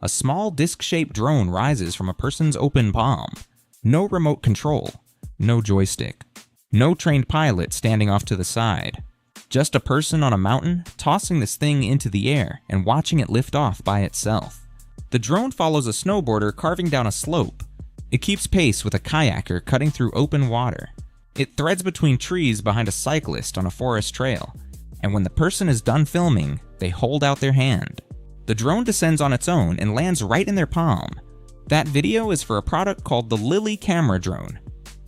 A small disc-shaped drone rises from a person's open palm. No remote control, no joystick, no trained pilot standing off to the side. Just a person on a mountain tossing this thing into the air and watching it lift off by itself. The drone follows a snowboarder carving down a slope. It keeps pace with a kayaker cutting through open water. It threads between trees behind a cyclist on a forest trail. And when the person is done filming, they hold out their hand. The drone descends on its own and lands right in their palm. That video is for a product called the Lily camera drone.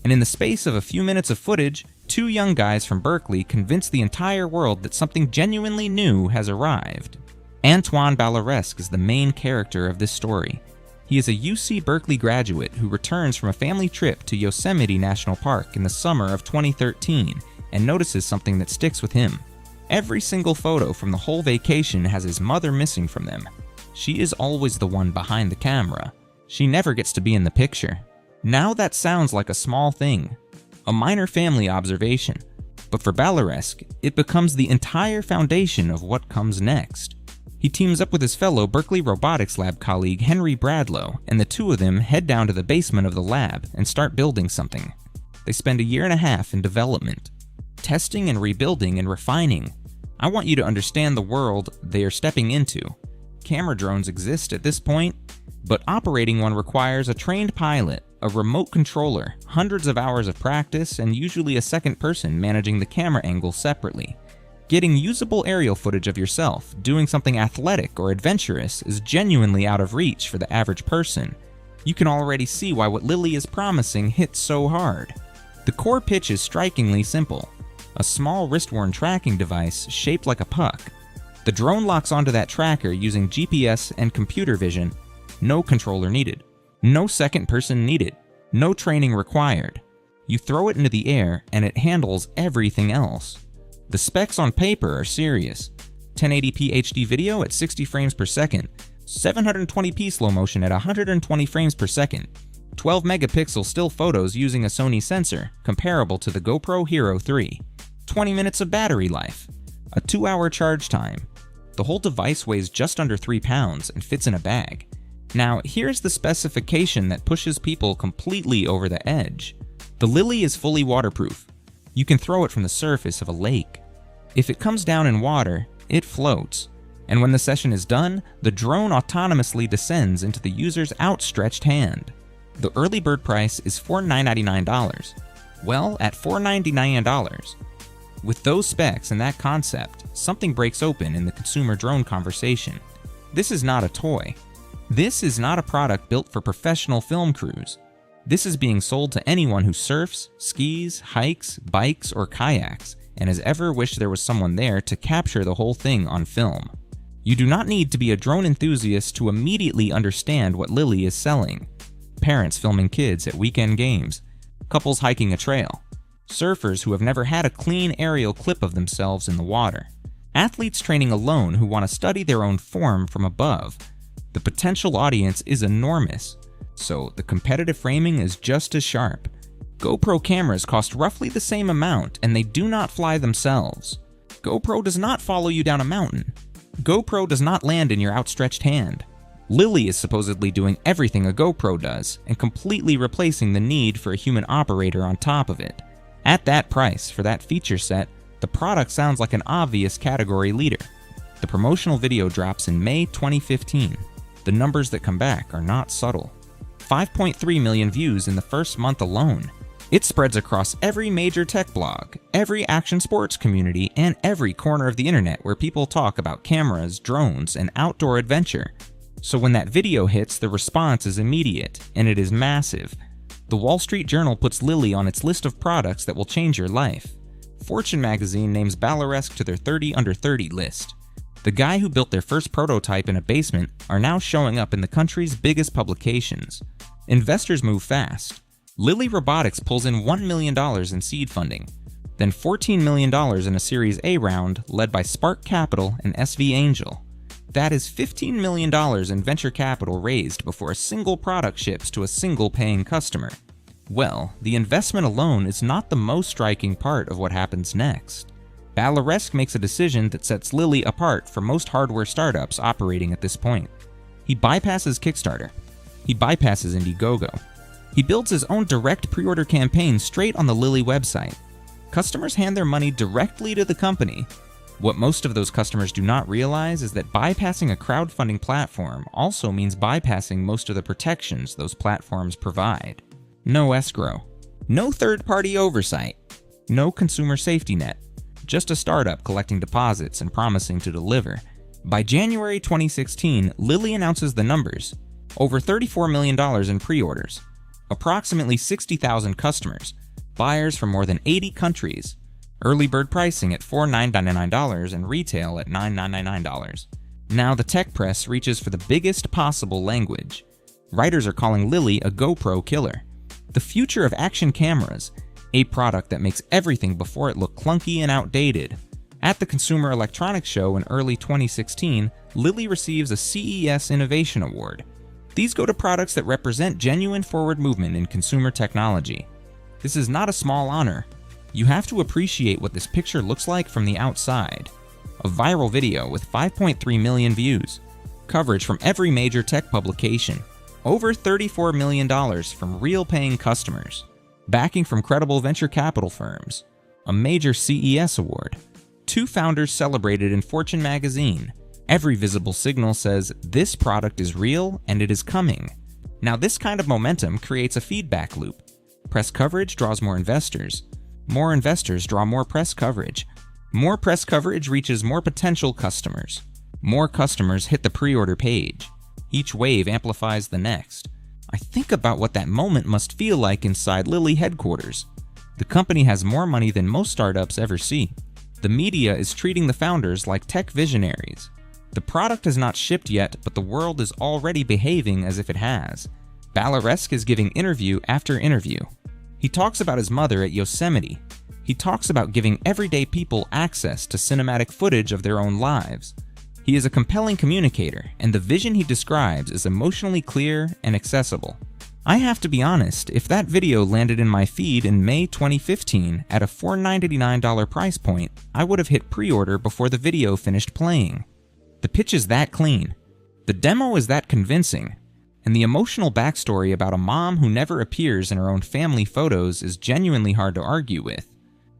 And in the space of a few minutes of footage, two young guys from Berkeley convince the entire world that something genuinely new has arrived. Antoine Balaresque is the main character of this story. He is a UC Berkeley graduate who returns from a family trip to Yosemite National Park in the summer of 2013 and notices something that sticks with him. Every single photo from the whole vacation has his mother missing from them. She is always the one behind the camera. She never gets to be in the picture. Now that sounds like a small thing, a minor family observation, but for Balaresque, it becomes the entire foundation of what comes next. He teams up with his fellow Berkeley Robotics Lab colleague Henry Bradlow, and the two of them head down to the basement of the lab and start building something. They spend 1.5 years in development, testing and rebuilding and refining. I want you to understand the world they are stepping into. Camera drones exist at this point, but operating one requires a trained pilot, a remote controller, hundreds of hours of practice, and usually a second person managing the camera angle separately. Getting usable aerial footage of yourself doing something athletic or adventurous is genuinely out of reach for the average person. You can already see why what Lily is promising hits so hard. The core pitch is strikingly simple. A small wrist-worn tracking device shaped like a puck. The drone locks onto that tracker using GPS and computer vision. No controller needed. No second person needed. No training required. You throw it into the air and it handles everything else. The specs on paper are serious. 1080p HD video at 60 frames per second, 720p slow motion at 120 frames per second, 12 megapixel still photos using a Sony sensor comparable to the GoPro Hero 3, 20 minutes of battery life, a 2-hour charge time. The whole device weighs just under 3 pounds and fits in a bag. Now, here's the specification that pushes people completely over the edge. The Lily is fully waterproof. You can throw it from the surface of a lake. If it comes down in water, it floats. And when the session is done, the drone autonomously descends into the user's outstretched hand. The early bird price is $499. Well, at $499, with those specs and that concept, something breaks open in the consumer drone conversation. This is not a toy. This is not a product built for professional film crews. This is being sold to anyone who surfs, skis, hikes, bikes, or kayaks, and has ever wished there was someone there to capture the whole thing on film. You do not need to be a drone enthusiast to immediately understand what Lily is selling. Parents filming kids at weekend games, couples hiking a trail, surfers who have never had a clean aerial clip of themselves in the water, athletes training alone who want to study their own form from above. The potential audience is enormous. So the competitive framing is just as sharp. GoPro cameras cost roughly the same amount and they do not fly themselves. GoPro does not follow you down a mountain. GoPro does not land in your outstretched hand. Lily is supposedly doing everything a GoPro does and completely replacing the need for a human operator on top of it. At that price, for that feature set, the product sounds like an obvious category leader. The promotional video drops in May 2015. The numbers that come back are not subtle. 5.3 million views in the first month alone. It spreads across every major tech blog, every action sports community, and every corner of the internet where people talk about cameras, drones, and outdoor adventure. So when that video hits, the response is immediate, and it is massive. The Wall Street Journal puts Lily on its list of products that will change your life. Fortune magazine names Balaresque to their 30 under 30 list. The guy who built their first prototype in a basement are now showing up in the country's biggest publications. Investors move fast. Lily Robotics pulls in $1 million in seed funding, then $14 million in a Series A round led by Spark Capital and SV Angel. That is $15 million in venture capital raised before a single product ships to a single paying customer. Well, the investment alone is not the most striking part of what happens next. Balaresque makes a decision that sets Lily apart from most hardware startups operating at this point. He bypasses Kickstarter. He bypasses Indiegogo. He builds his own direct pre-order campaign straight on the Lily website. Customers hand their money directly to the company. What most of those customers do not realize is that bypassing a crowdfunding platform also means bypassing most of the protections those platforms provide. No escrow. No third-party oversight. No consumer safety net. Just a startup collecting deposits and promising to deliver. By January 2016, Lily announces the numbers. Over $34 million in pre-orders. Approximately 60,000 customers. Buyers from more than 80 countries. Early bird pricing at $4,999 and retail at $9,999. Now the tech press reaches for the biggest possible language. Writers are calling Lily a GoPro killer. The future of action cameras, a product that makes everything before it look clunky and outdated. At the Consumer Electronics Show in early 2016, Lily receives a CES Innovation Award. These go to products that represent genuine forward movement in consumer technology. This is not a small honor. You have to appreciate what this picture looks like from the outside. A viral video with 5.3 million views. Coverage from every major tech publication. Over $34 million from real paying customers. Backing from credible venture capital firms. A major CES award. 2 founders celebrated in Fortune magazine. Every visible signal says this product is real and it is coming. Now this kind of momentum creates a feedback loop. Press coverage draws more investors. More investors draw more press coverage. More press coverage reaches more potential customers. More customers hit the pre-order page. Each wave amplifies the next. I think about what that moment must feel like inside Lily headquarters. The company has more money than most startups ever see. The media is treating the founders like tech visionaries. The product has not shipped yet, but the world is already behaving as if it has. Balaresk is giving interview after interview. He talks about his mother at Yosemite. He talks about giving everyday people access to cinematic footage of their own lives. He is a compelling communicator, and the vision he describes is emotionally clear and accessible. I have to be honest, if that video landed in my feed in May 2015 at a $499 price point, I would have hit pre-order before the video finished playing. The pitch is that clean. The demo is that convincing. And the emotional backstory about a mom who never appears in her own family photos is genuinely hard to argue with.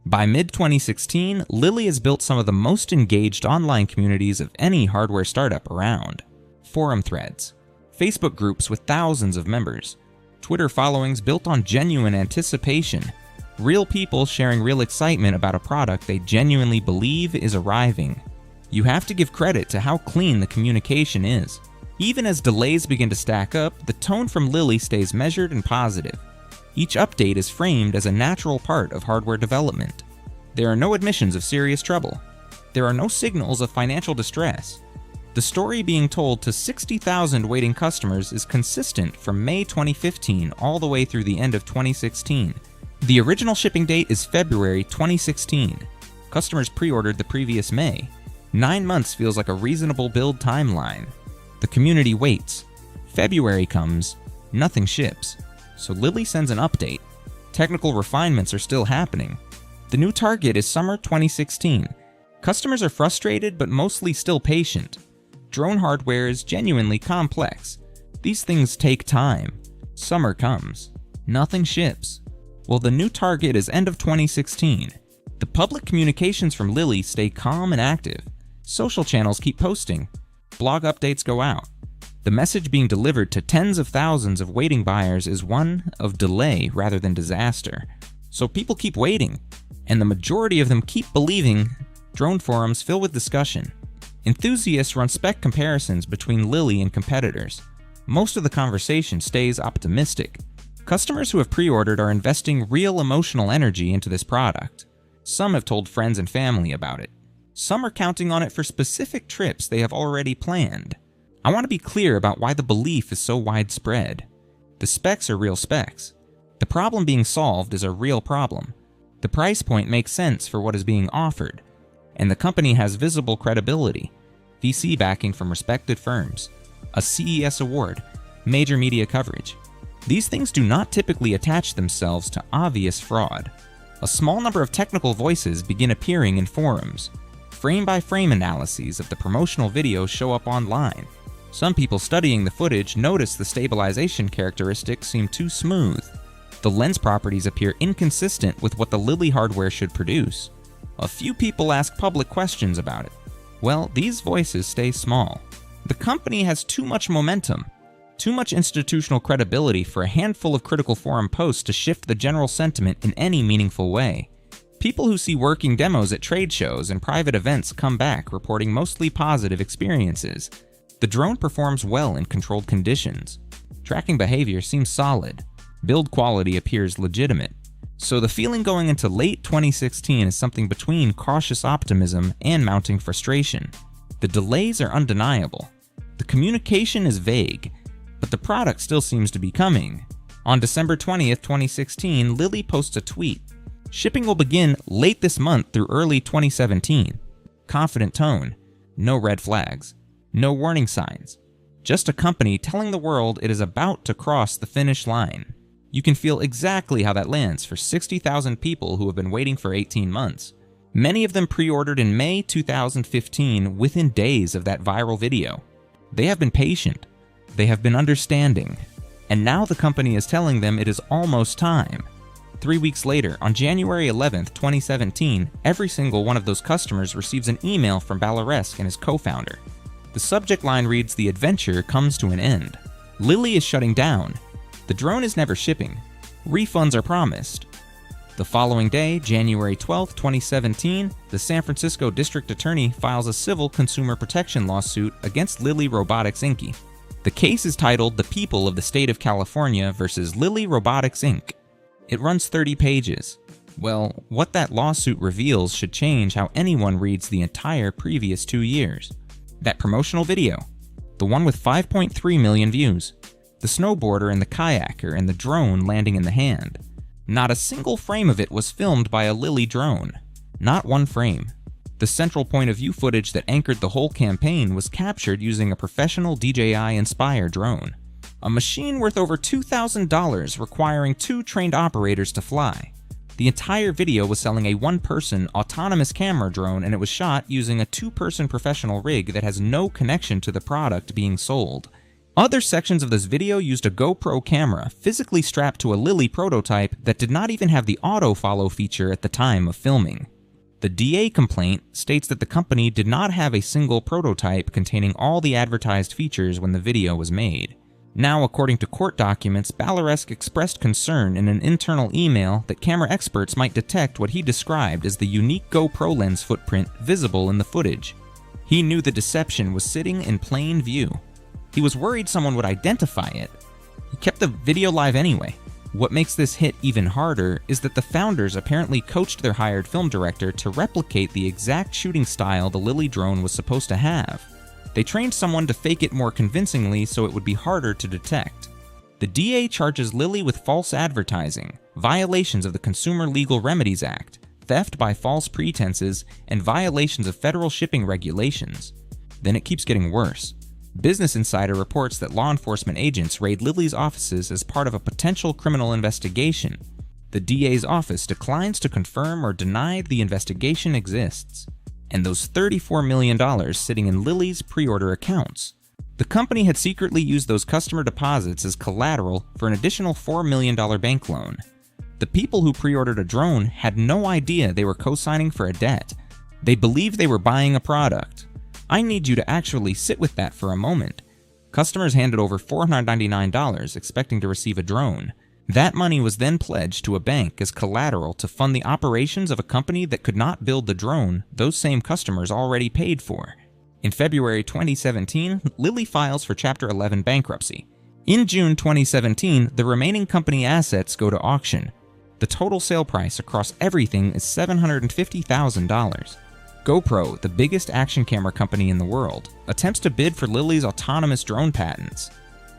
By mid-2016, Lily has built some of the most engaged online communities of any hardware startup around. Forum threads, Facebook groups with thousands of members, Twitter followings built on genuine anticipation, real people sharing real excitement about a product they genuinely believe is arriving. You have to give credit to how clean the communication is. Even as delays begin to stack up, the tone from Lily stays measured and positive. Each update is framed as a natural part of hardware development. There are no admissions of serious trouble. There are no signals of financial distress. The story being told to 60,000 waiting customers is consistent from May 2015 all the way through the end of 2016. The original shipping date is February 2016. Customers pre-ordered the previous May. 9 months feels like a reasonable build timeline. The community waits. February comes, nothing ships. So Lily sends an update. Technical refinements are still happening. The new target is summer 2016. Customers are frustrated but mostly still patient. Drone hardware is genuinely complex. These things take time. Summer comes. Nothing ships. Well, the new target is end of 2016. The public communications from Lily stay calm and active. Social channels keep posting. Blog updates go out. The message being delivered to tens of thousands of waiting buyers is one of delay rather than disaster. So people keep waiting, and the majority of them keep believing. Drone forums fill with discussion. Enthusiasts run spec comparisons between Lily and competitors. Most of the conversation stays optimistic. Customers who have pre-ordered are investing real emotional energy into this product. Some have told friends and family about it. Some are counting on it for specific trips they have already planned. I want to be clear about why the belief is so widespread. The specs are real specs. The problem being solved is a real problem. The price point makes sense for what is being offered. And the company has visible credibility. VC backing from respected firms. A CES award. Major media coverage. These things do not typically attach themselves to obvious fraud. A small number of technical voices begin appearing in forums. Frame-by-frame analyses of the promotional videos show up online. Some people studying the footage notice the stabilization characteristics seem too smooth. The lens properties appear inconsistent with what the Lily hardware should produce. A few people ask public questions about it. Well, these voices stay small. The company has too much momentum, too much institutional credibility for a handful of critical forum posts to shift the general sentiment in any meaningful way. People who see working demos at trade shows and private events come back reporting mostly positive experiences. The drone performs well in controlled conditions. Tracking behavior seems solid. Build quality appears legitimate. So the feeling going into late 2016 is something between cautious optimism and mounting frustration. The delays are undeniable. The communication is vague, but the product still seems to be coming. On December 20th, 2016, Lily posts a tweet. Shipping will begin late this month through early 2017. Confident tone. No red flags. No warning signs. Just a company telling the world it is about to cross the finish line. You can feel exactly how that lands for 60,000 people who have been waiting for 18 months. Many of them pre-ordered in May 2015 within days of that viral video. They have been patient. They have been understanding. And now the company is telling them it is almost time. 3 weeks later, on January 11th, 2017, every single one of those customers receives an email from Balaresk and his co-founder. The subject line reads, "The adventure comes to an end. Lily is shutting down. The drone is never shipping. Refunds are promised." The following day, January 12, 2017, the San Francisco District Attorney files a civil consumer protection lawsuit against Lily Robotics Inc. The case is titled "The People of the State of California versus Lily Robotics Inc." It runs 30 pages. Well, what that lawsuit reveals should change how anyone reads the entire previous 2 years. That promotional video, the one with 5.3 million views, the snowboarder and the kayaker and the drone landing in the hand. Not a single frame of it was filmed by a Lily drone. Not one frame. The central point of view footage that anchored the whole campaign was captured using a professional DJI Inspire drone. A machine worth over $2,000 requiring 2 trained operators to fly. The entire video was selling a 1-person autonomous camera drone, and it was shot using a 2-person professional rig that has no connection to the product being sold. Other sections of this video used a GoPro camera physically strapped to a Lily prototype that did not even have the auto-follow feature at the time of filming. The DA complaint states that the company did not have a single prototype containing all the advertised features when the video was made. Now, according to court documents, Balaresk expressed concern in an internal email that camera experts might detect what he described as the unique GoPro lens footprint visible in the footage. He knew the deception was sitting in plain view. He was worried someone would identify it. He kept the video live anyway. What makes this hit even harder is that the founders apparently coached their hired film director to replicate the exact shooting style the Lily drone was supposed to have. They trained someone to fake it more convincingly so it would be harder to detect. The DA charges Lily with false advertising, violations of the Consumer Legal Remedies Act, theft by false pretenses, and violations of federal shipping regulations. Then it keeps getting worse. Business Insider reports that law enforcement agents raid Lily's offices as part of a potential criminal investigation. The DA's office declines to confirm or deny the investigation exists. And those $34 million sitting in Lily's pre-order accounts. The company had secretly used those customer deposits as collateral for an additional $4 million bank loan. The people who pre-ordered a drone had no idea they were co-signing for a debt. They believed they were buying a product. I need you to actually sit with that for a moment. Customers handed over $499 expecting to receive a drone. That money was then pledged to a bank as collateral to fund the operations of a company that could not build the drone those same customers already paid for. In February 2017, Lily files for Chapter 11 bankruptcy. In June 2017, the remaining company assets go to auction. The total sale price across everything is $750,000. GoPro, the biggest action camera company in the world, attempts to bid for Lily's autonomous drone patents.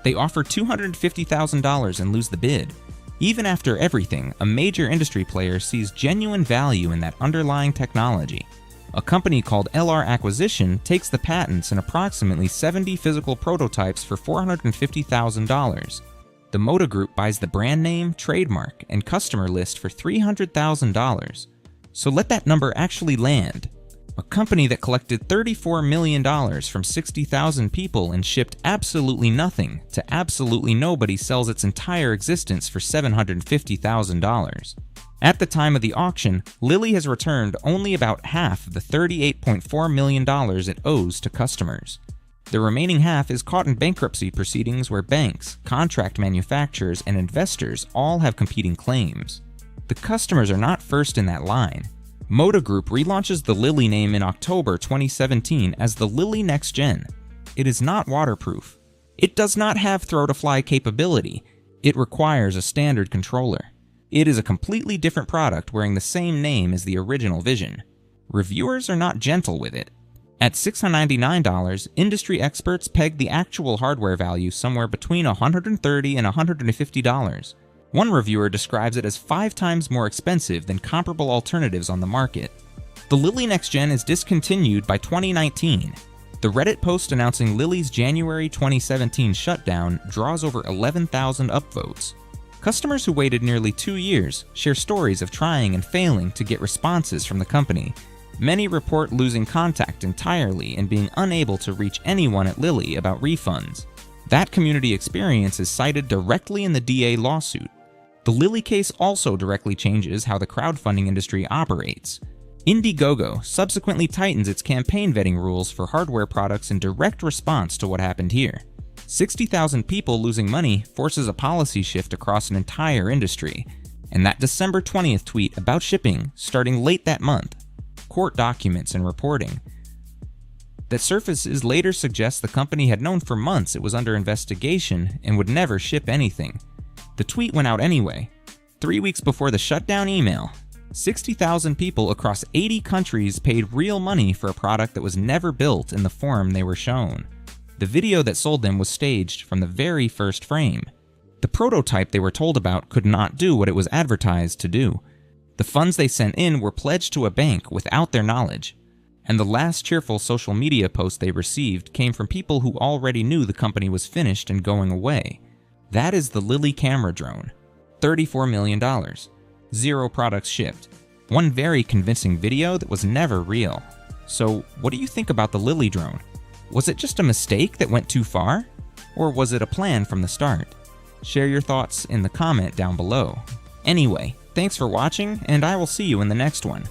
They offer $250,000 and lose the bid. Even after everything, a major industry player sees genuine value in that underlying technology. A company called LR Acquisition takes the patents and approximately 70 physical prototypes for $450,000. The Moda Group buys the brand name, trademark, and customer list for $300,000. So let that number actually land. A company that collected $34 million from 60,000 people and shipped absolutely nothing to absolutely nobody sells its entire existence for $750,000. At the time of the auction, Lilly has returned only about half of the $38.4 million it owes to customers. The remaining half is caught in bankruptcy proceedings where banks, contract manufacturers, and investors all have competing claims. The customers are not first in that line. Moda Group relaunches the Lilly name in October 2017 as the Lilly Next Gen. It is not waterproof. It does not have throw-to-fly capability. It requires a standard controller. It is a completely different product wearing the same name as the original Vision. Reviewers are not gentle with it. At $699, industry experts peg the actual hardware value somewhere between $130 and $150. One reviewer describes it as 5 times more expensive than comparable alternatives on the market. The Lilly Next Gen is discontinued by 2019. The Reddit post announcing Lilly's January 2017 shutdown draws over 11,000 upvotes. Customers who waited nearly 2 years share stories of trying and failing to get responses from the company. Many report losing contact entirely and being unable to reach anyone at Lilly about refunds. That community experience is cited directly in the DA lawsuit. The Lilly case also directly changes how the crowdfunding industry operates. Indiegogo subsequently tightens its campaign vetting rules for hardware products in direct response to what happened here. 60,000 people losing money forces a policy shift across an entire industry, and that December 20th tweet about shipping starting late that month, court documents and reporting, that surfaces later suggest the company had known for months it was under investigation and would never ship anything. The tweet went out anyway. 3 weeks before the shutdown email, 60,000 people across 80 countries paid real money for a product that was never built in the form they were shown. The video that sold them was staged from the very first frame. The prototype they were told about could not do what it was advertised to do. The funds they sent in were pledged to a bank without their knowledge. And the last cheerful social media post they received came from people who already knew the company was finished and going away. That is the Lilly camera drone. $34 million. 0 products shipped. One very convincing video that was never real. So, what do you think about the Lilly drone? Was it just a mistake that went too far? Or was it a plan from the start? Share your thoughts in the comment down below. Anyway, thanks for watching, and I will see you in the next one.